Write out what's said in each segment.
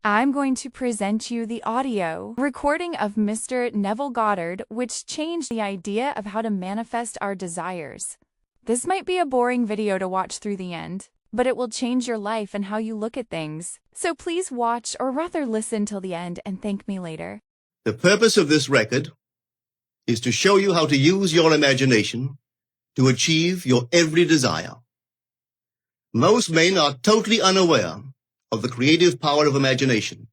I'm going to present you the audio recording of Mr. Neville Goddard, which changed the idea of how to manifest our desires. This might be a boring video to watch through the end, but it will change your life and how you look at things. So please watch, or rather listen till the end, and thank me later. The purpose of this record is to show you how to use your imagination to achieve your every desire. Most men are totally unaware of the creative power of imagination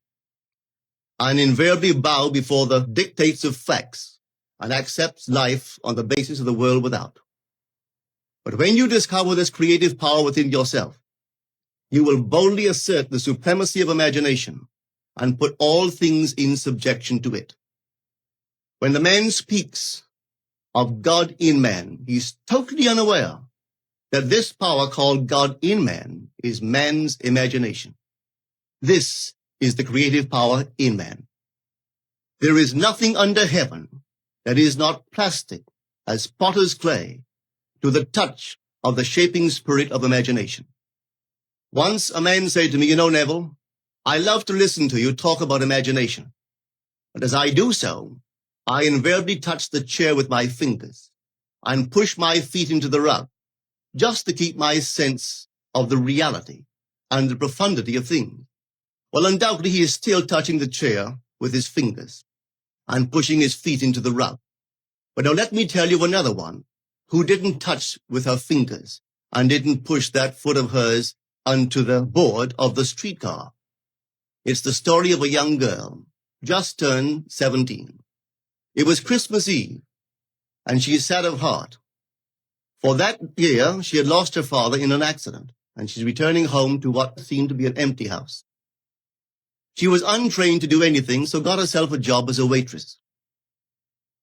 and invariably bow before the dictates of facts and accept life on the basis of the world without. But when you discover this creative power within yourself, you will boldly assert the supremacy of imagination and put all things in subjection to it. When the man speaks of God in man, he is totally unaware that this power called God in man is man's imagination. This is the creative power in man. There is nothing under heaven that is not plastic as potter's clay to the touch of the shaping spirit of imagination. Once a man said to me, Neville, I love to listen to you talk about imagination. But as I do so, I invariably touch the chair with my fingers and push my feet into the rug just to keep my sense of the reality and the profundity of things. Well, undoubtedly, he is still touching the chair with his fingers and pushing his feet into the rug. But now let me tell you another one who didn't touch with her fingers and didn't push that foot of hers onto the board of the streetcar. It's the story of a young girl, just turned 17. It was Christmas Eve, and she is sad of heart. For that year, she had lost her father in an accident, and she's returning home to what seemed to be an empty house. She was untrained to do anything, so got herself a job as a waitress.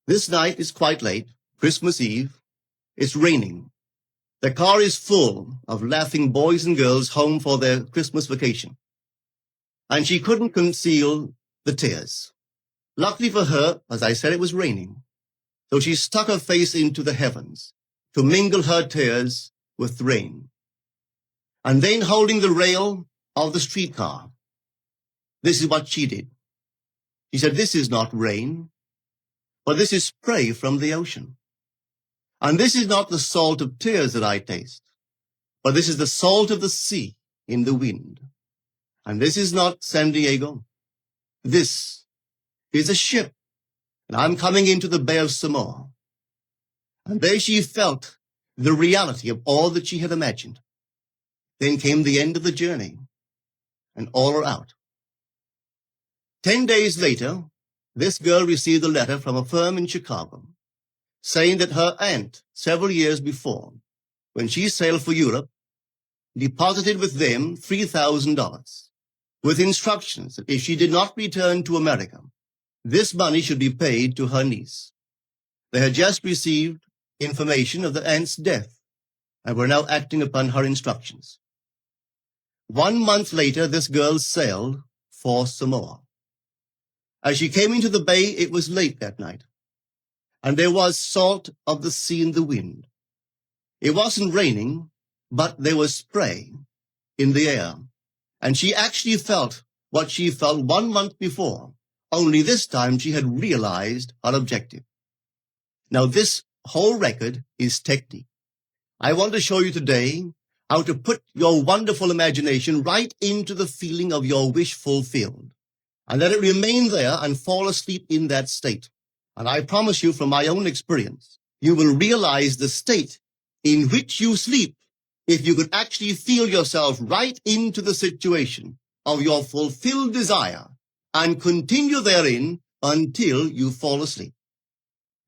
This night is quite late, Christmas Eve. It's raining. The car is full of laughing boys and girls home for their Christmas vacation. And she couldn't conceal the tears. Luckily for her, as I said, it was raining. So she stuck her face into the heavens to mingle her tears with rain. And then holding the rail of the streetcar, this is what she did. She said, this is not rain, but this is spray from the ocean. And this is not the salt of tears that I taste, but this is the salt of the sea in the wind. And this is not San Diego. This is a ship, and I'm coming into the Bay of Samoa. And there she felt the reality of all that she had imagined. Then came the end of the journey, and all are out. 10 days later, this girl received a letter from a firm in Chicago saying that her aunt, several years before, when she sailed for Europe, deposited with them $3,000 with instructions that if she did not return to America, this money should be paid to her niece. They had just received information of the aunt's death and were now acting upon her instructions. 1 month later, this girl sailed for Samoa. As she came into the bay, it was late that night, and there was salt of the sea in the wind. It wasn't raining, but there was spray in the air, and she actually felt what she felt 1 month before, only this time she had realized her objective. Now, this whole record is technique. I want to show you today how to put your wonderful imagination right into the feeling of your wish fulfilled, and let it remain there and fall asleep in that state. And I promise you from my own experience, you will realize the state in which you sleep if you could actually feel yourself right into the situation of your fulfilled desire and continue therein until you fall asleep.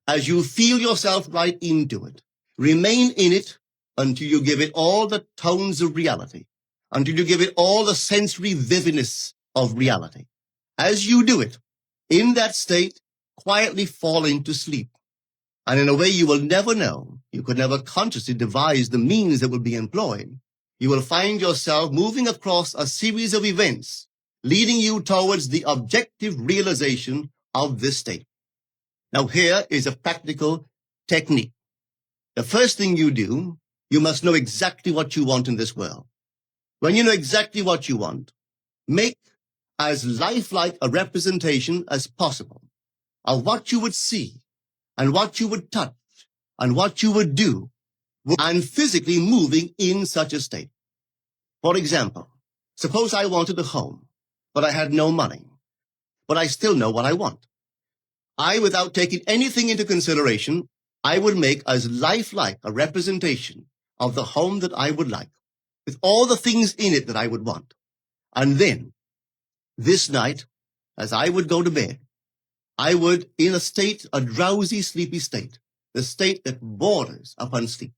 As you feel yourself right into it, remain in it until you give it all the tones of reality, until you give it all the sensory vividness of reality. As you do it, in that state, quietly fall into sleep. And in a way you will never know, you could never consciously devise the means that will be employed, you will find yourself moving across a series of events, leading you towards the objective realization of this state. Now here is a practical technique. The first thing you do, you must know exactly what you want in this world. When you know exactly what you want, make as lifelike a representation as possible of what you would see and what you would touch and what you would do and physically moving in such a state. For example, suppose I wanted a home, but I had no money, but I still know what I want. Without taking anything into consideration, I would make as lifelike a representation of the home that I would like, with all the things in it that I would want. And then, this night, as I would go to bed, I would, in a drowsy, sleepy state, the state that borders upon sleep,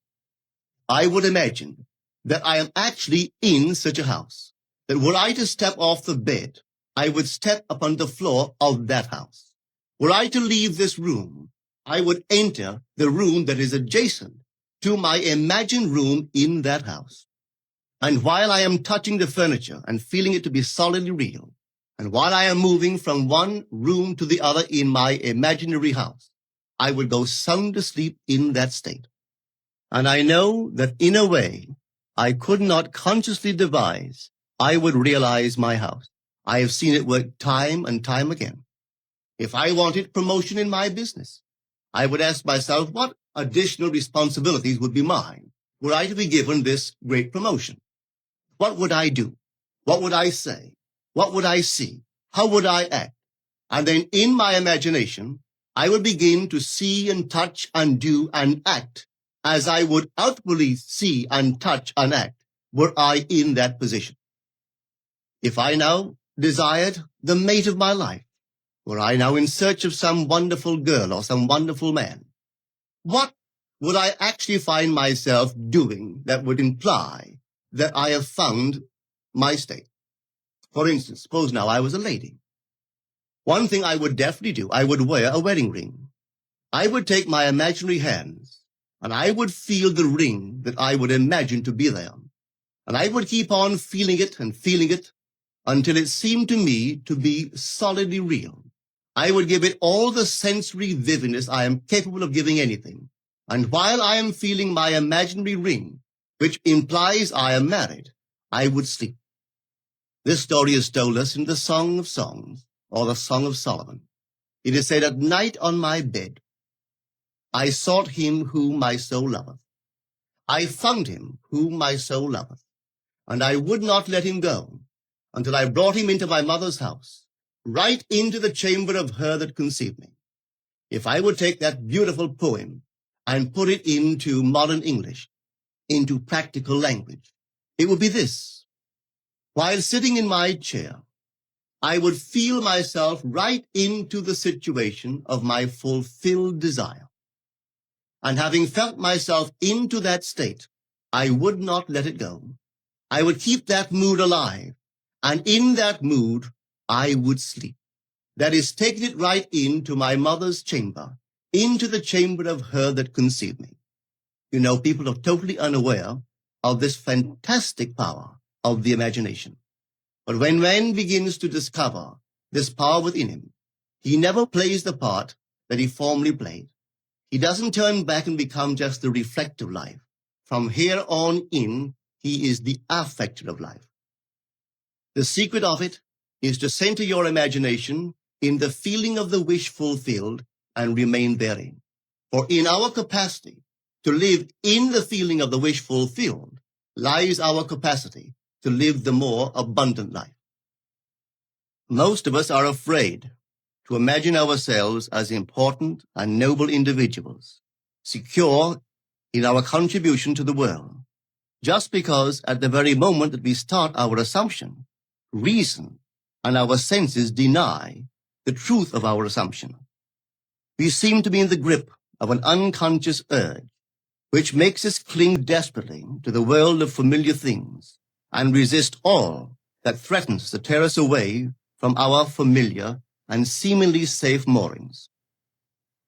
I would imagine that I am actually in such a house, that were I to step off the bed, I would step upon the floor of that house. Were I to leave this room, I would enter the room that is adjacent to my imagined room in that house. And while I am touching the furniture and feeling it to be solidly real, and while I am moving from one room to the other in my imaginary house, I would go sound asleep in that state. And I know that in a way I could not consciously devise, I would realize my house. I have seen it work time and time again. If I wanted promotion in my business, I would ask myself what additional responsibilities would be mine were I to be given this great promotion. What would I do? What would I say? What would I see? How would I act? And then in my imagination, I would begin to see and touch and do and act as I would outwardly see and touch and act were I in that position. If I now desired the mate of my life, were I now in search of some wonderful girl or some wonderful man, what would I actually find myself doing that would imply that I have found my state? For instance, suppose now I was a lady. One thing I would definitely do, I would wear a wedding ring. I would take my imaginary hands and I would feel the ring that I would imagine to be there. And I would keep on feeling it until it seemed to me to be solidly real. I would give it all the sensory vividness I am capable of giving anything. And while I am feeling my imaginary ring, which implies I am married, I would sleep. This story is told us in the Song of Songs, or the Song of Solomon. It is said, "At night on my bed, I sought him whom my soul loveth. I found him whom my soul loveth, and I would not let him go until I brought him into my mother's house, right into the chamber of her that conceived me." If I would take that beautiful poem and put it into modern English, into practical language, it would be this. While sitting in my chair, I would feel myself right into the situation of my fulfilled desire. And having felt myself into that state, I would not let it go. I would keep that mood alive. And in that mood, I would sleep. That is, taking it right into my mother's chamber, into the chamber of her that conceived me. You know, people are totally unaware of this fantastic power of the imagination. But when man begins to discover this power within him, he never plays the part that he formerly played. He doesn't turn back and become just the reflector of life. From here on in, he is the affecter of life. The secret of it is to center your imagination in the feeling of the wish fulfilled and remain therein. For in our capacity to live in the feeling of the wish fulfilled lies our capacity to live the more abundant life. Most of us are afraid to imagine ourselves as important and noble individuals, secure in our contribution to the world, just because at the very moment that we start our assumption, reason and our senses deny the truth of our assumption. We seem to be in the grip of an unconscious urge, which makes us cling desperately to the world of familiar things and resist all that threatens to tear us away from our familiar and seemingly safe moorings.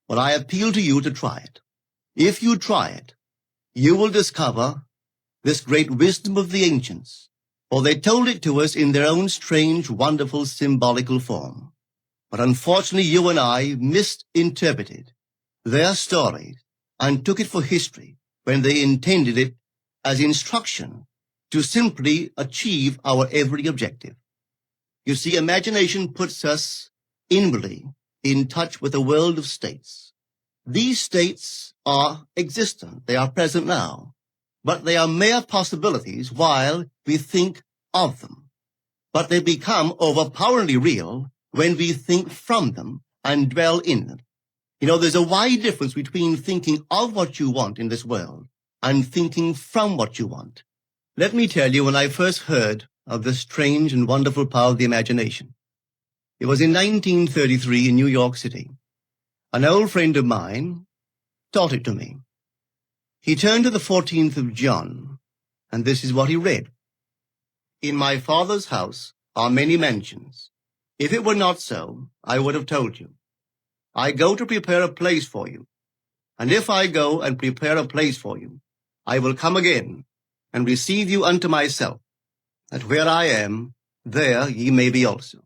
But I appeal to you to try it. If you try it, you will discover this great wisdom of the ancients, for they told it to us in their own strange, wonderful, symbolical form. But unfortunately, you and I misinterpreted their stories and took it for history when they intended it as instruction to simply achieve our every objective. You see, imagination puts us inwardly in touch with a world of states. These states are existent. They are present now. But they are mere possibilities while we think of them. But they become overpoweringly real when we think from them and dwell in them. You know, there's a wide difference between thinking of what you want in this world and thinking from what you want. Let me tell you, when I first heard of the strange and wonderful power of the imagination, it was in 1933 in New York City. An old friend of mine taught it to me. He turned to the 14th of John, and this is what he read. In my Father's house are many mansions. If it were not so, I would have told you. I go to prepare a place for you. And if I go and prepare a place for you, I will come again and receive you unto myself, that where I am, there ye may be also.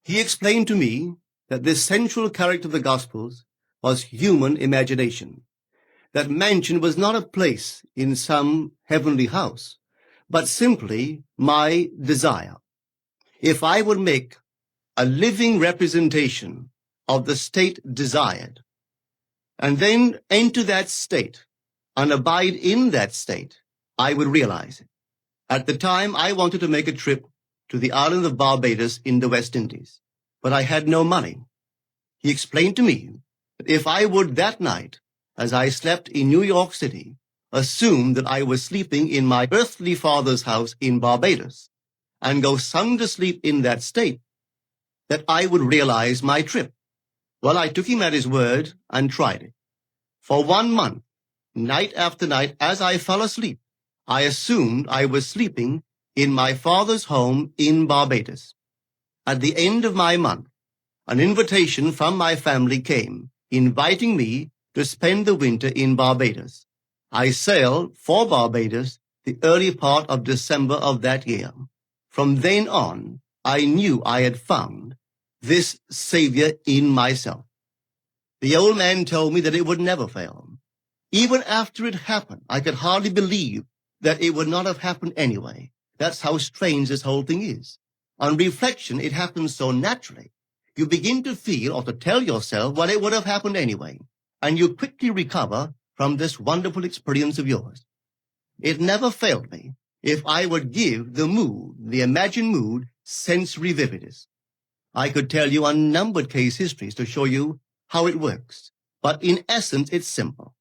He explained to me that this central character of the Gospels was human imagination. That mansion was not a place in some heavenly house, but simply my desire. If I would make a living representation of the state desired, and then enter that state and abide in that state, I would realize it. At the time, I wanted to make a trip to the island of Barbados in the West Indies, but I had no money. He explained to me that if I would that night, as I slept in New York City, assume that I was sleeping in my earthly father's house in Barbados, and go sound asleep in that state, that I would realize my trip. Well, I took him at his word and tried it. For 1 month, night after night, as I fell asleep, I assumed I was sleeping in my father's home in Barbados. At the end of my month, an invitation from my family came, inviting me to spend the winter in Barbados. I sailed for Barbados the early part of December of that year. From then on, I knew I had found this Savior in myself. The old man told me that it would never fail. Even after it happened, I could hardly believe that it would not have happened anyway. That's how strange this whole thing is. On reflection, it happens so naturally. You begin to feel or to tell yourself, well, it would have happened anyway. And you quickly recover from this wonderful experience of yours. It never failed me if I would give the mood, the imagined mood, sensory vividness. I could tell you unnumbered case histories to show you how it works. But in essence, it's simple.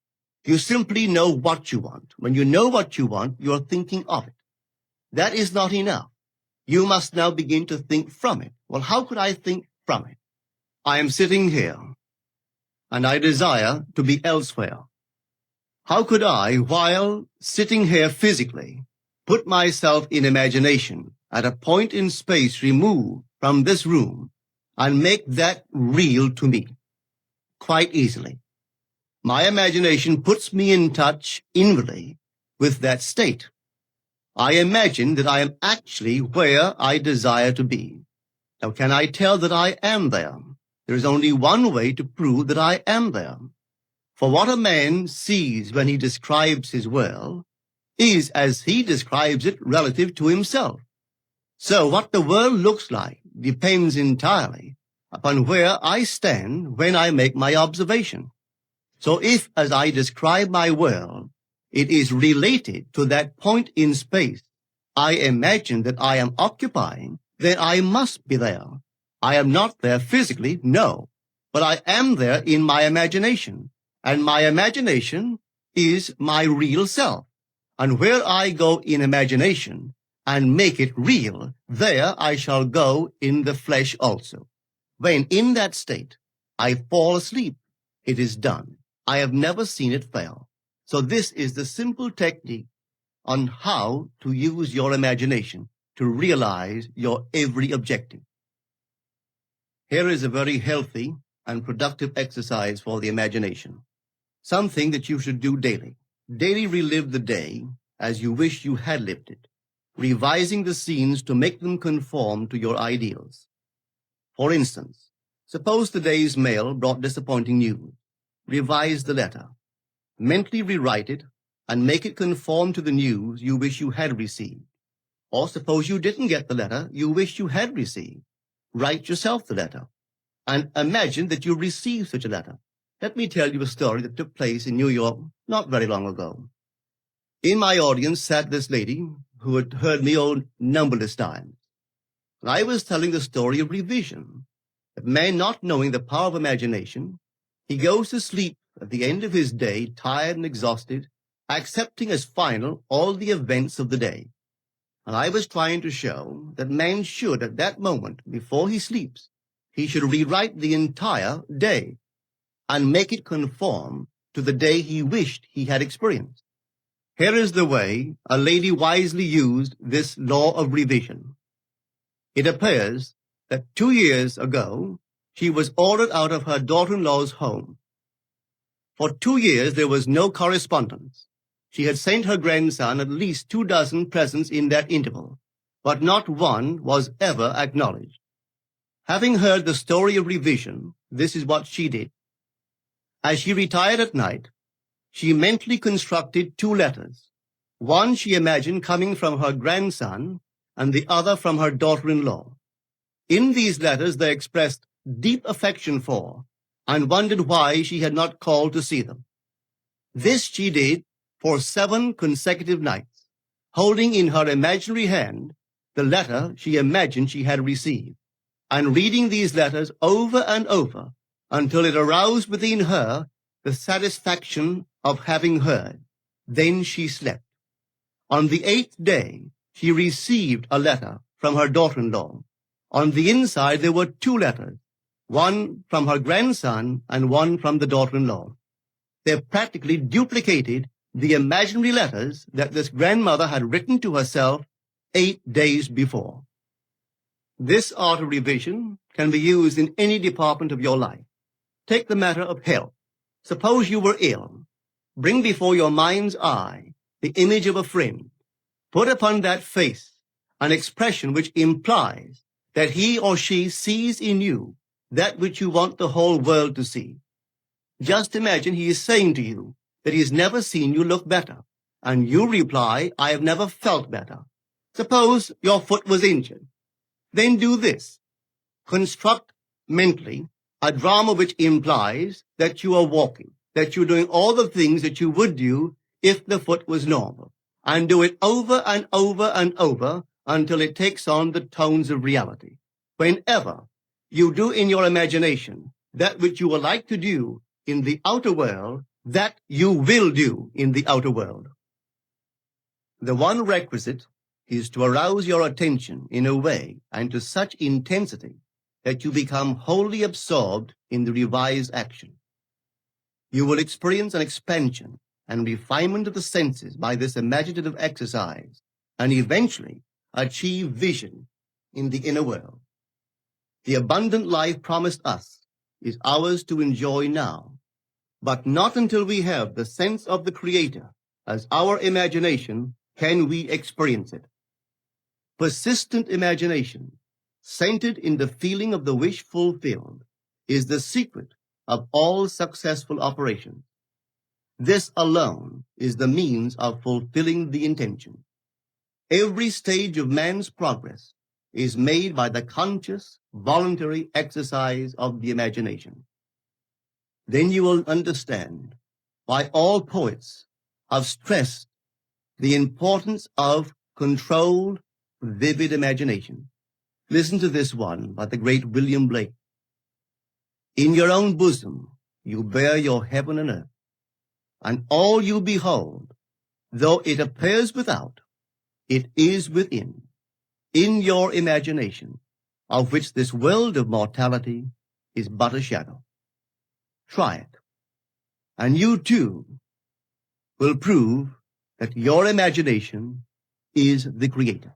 You simply know what you want. When you know what you want, you're thinking of it. That is not enough. You must now begin to think from it. Well, how could I think from it? I am sitting here, and I desire to be elsewhere. How could I, while sitting here physically, put myself in imagination at a point in space removed from this room and make that real to me? Quite easily. My imagination puts me in touch inwardly with that state. I imagine that I am actually where I desire to be. Now, can I tell that I am there? There is only one way to prove that I am there. For what a man sees when he describes his world is as he describes it relative to himself. So what the world looks like depends entirely upon where I stand when I make my observation. So if, as I describe my world, it is related to that point in space I imagine that I am occupying, then I must be there. I am not there physically, no, but I am there in my imagination, and my imagination is my real self. And where I go in imagination and make it real, there I shall go in the flesh also. When in that state I fall asleep, it is done. I have never seen it fail. So this is the simple technique on how to use your imagination to realize your every objective. Here is a very healthy and productive exercise for the imagination. Something that you should do daily. Daily relive the day as you wish you had lived it, revising the scenes to make them conform to your ideals. For instance, suppose the day's mail brought disappointing news. Revise the letter. Mentally rewrite it and make it conform to the news you wish you had received. Or suppose you didn't get the letter you wished you had received. Write yourself the letter and imagine that you received such a letter. Let me tell you a story that took place in New York not very long ago. In my audience sat this lady who had heard me numberless times. And I was telling the story of revision. That man, not knowing the power of imagination, he goes to sleep at the end of his day, tired and exhausted, accepting as final all the events of the day. And I was trying to show that man should, at that moment, before he sleeps, he should rewrite the entire day and make it conform to the day he wished he had experienced. Here is the way a lady wisely used this law of revision. It appears that 2 years ago, she was ordered out of her daughter-in-law's home. For 2 years, there was no correspondence. She had sent her grandson at least 24 presents in that interval, but not one was ever acknowledged. Having heard the story of revision, this is what she did. As she retired at night, she mentally constructed 2 letters. One she imagined coming from her grandson, and the other from her daughter-in-law. In these letters, they expressed deep affection for, and wondered why she had not called to see them. This she did for 7 consecutive nights, holding in her imaginary hand the letter she imagined she had received, and reading these letters over and over until it aroused within her the satisfaction of having heard. Then she slept. On the 8th day, she received a letter from her daughter-in-law. On the inside, there were 2 letters, one from her grandson and one from the daughter-in-law. They practically duplicated the imaginary letters that this grandmother had written to herself 8 days before. This art of revision can be used in any department of your life. Take the matter of health. Suppose you were ill. Bring before your mind's eye the image of a friend. Put upon that face an expression which implies that he or she sees in you that which you want the whole world to see. Just imagine he is saying to you that he has never seen you look better, and you reply, I have never felt better. Suppose your foot was injured. Then do this. Construct mentally a drama which implies that you are walking, that you're doing all the things that you would do if the foot was normal, and do it over and over and over until it takes on the tones of reality. Whenever you do in your imagination that which you would like to do in the outer world, that you will do in the outer world. The one requisite is to arouse your attention in a way and to such intensity that you become wholly absorbed in the revised action. You will experience an expansion and refinement of the senses by this imaginative exercise, and eventually achieve vision in the inner world. The abundant life promised us is ours to enjoy now, but not until we have the sense of the Creator as our imagination can we experience it. Persistent imagination, centered in the feeling of the wish fulfilled, is the secret of all successful operations. This alone is the means of fulfilling the intention. Every stage of man's progress is made by the conscious, voluntary exercise of the imagination. Then you will understand why all poets have stressed the importance of controlled, vivid imagination. Listen to this one by the great William Blake. In your own bosom you bear your heaven and earth, and all you behold, though it appears without, it is within, in your imagination, of which this world of mortality is but a shadow. Try it, and you too will prove that your imagination is the Creator.